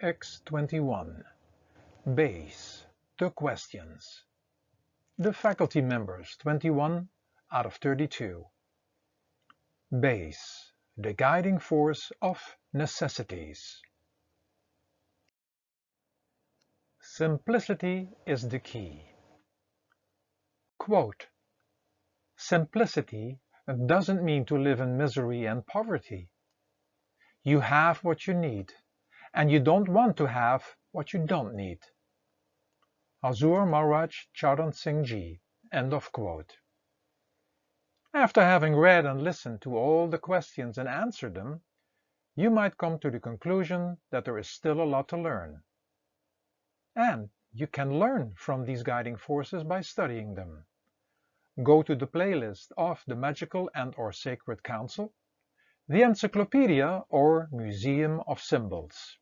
X21 Base the Questions. The faculty members 21 out of 32. Base the guiding force of necessities. Simplicity is the key. Quote, simplicity doesn't mean to live in misery and poverty. You have what you need, and you don't want to have what you don't need. Hazur Maharaj Charan Singh Ji. End of quote. After having read and listened to all the questions and answered them, you might come to the conclusion that there is still a lot to learn. And you can learn from these guiding forces by studying them. Go to the playlist of the Magical and/or Sacred Council, the Encyclopedia or Museum of Symbols.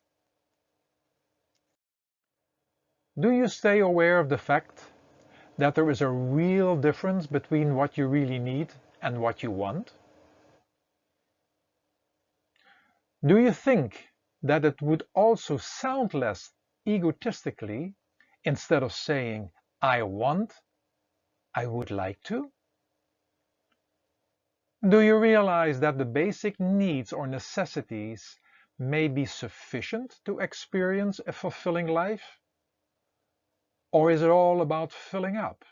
Do you stay aware of the fact that there is a real difference between what you really need and what you want? Do you think that it would also sound less egotistically, instead of saying, I want, I would like to? Do you realize that the basic needs or necessities may be sufficient to experience a fulfilling life? Or is it all about filling up?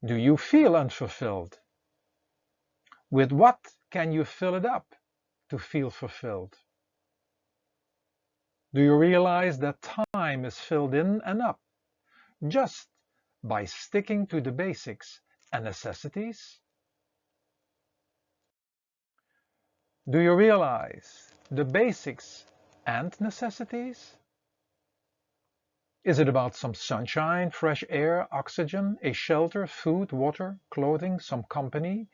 Do you feel unfulfilled? With what can you fill it up to feel fulfilled? Do you realize that time is filled in and up just by sticking to the basics and necessities? Do you realize the basics and necessities? Is it about some sunshine, fresh air, oxygen, a shelter, food, water, clothing, some company,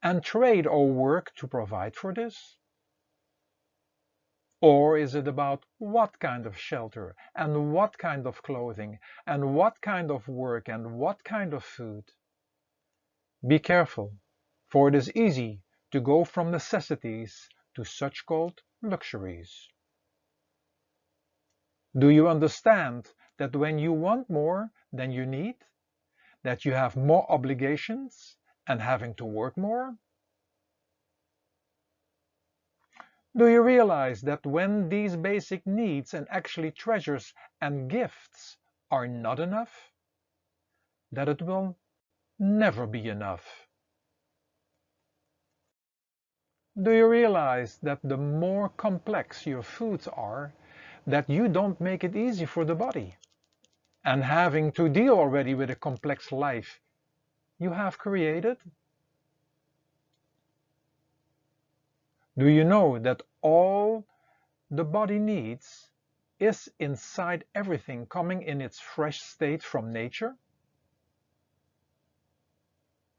and trade or work to provide for this? Or is it about what kind of shelter, and what kind of clothing, and what kind of work, and what kind of food? Be careful, for it is easy to go from necessities to such called luxuries. Do you understand that when you want more than you need, that you have more obligations and having to work more? Do you realize that when these basic needs and actually treasures and gifts are not enough, that it will never be enough? Do you realize that the more complex your foods are, that you don't make it easy for the body? And having to deal already with a complex life you have created? Do you know that all the body needs is inside everything coming in its fresh state from nature?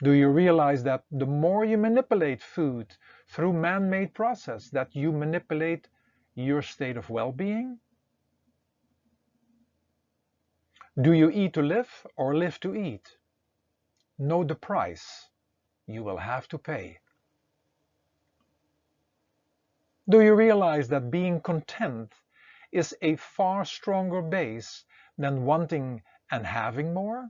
Do you realize that the more you manipulate food through man-made process, that you manipulate your state of well-being? Do you eat to live or live to eat? Know the price you will have to pay. Do you realize that being content is a far stronger base than wanting and having more?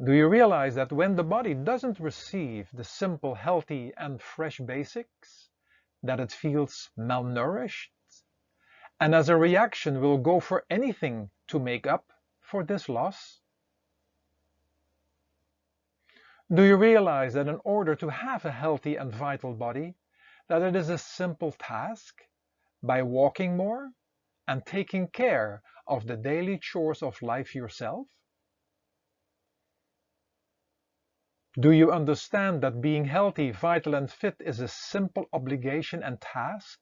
Do you realize that when the body doesn't receive the simple, healthy, and fresh basics, that it feels malnourished, and as a reaction will go for anything to make up for this loss? Do you realize that in order to have a healthy and vital body, that it is a simple task by walking more and taking care of the daily chores of life yourself? Do you understand that being healthy, vital and fit is a simple obligation and task,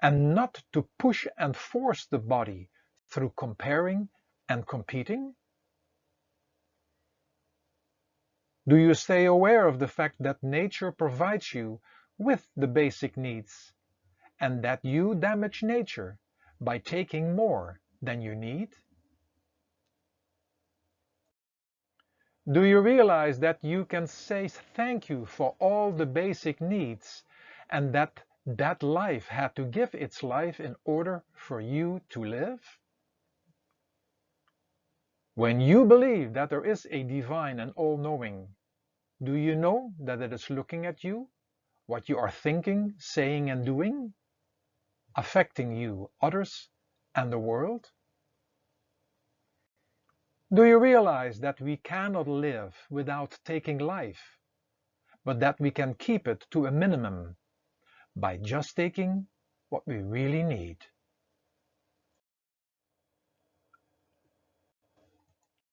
and not to push and force the body through comparing and competing? Do you stay aware of the fact that nature provides you with the basic needs, and that you damage nature by taking more than you need? Do you realize that you can say thank you for all the basic needs and that life had to give its life in order for you to live? When you believe that there is a divine and all-knowing, do you know that it is looking at you, what you are thinking, saying and doing, affecting you, others, and the world? Do you realize that we cannot live without taking life, but that we can keep it to a minimum by just taking what we really need?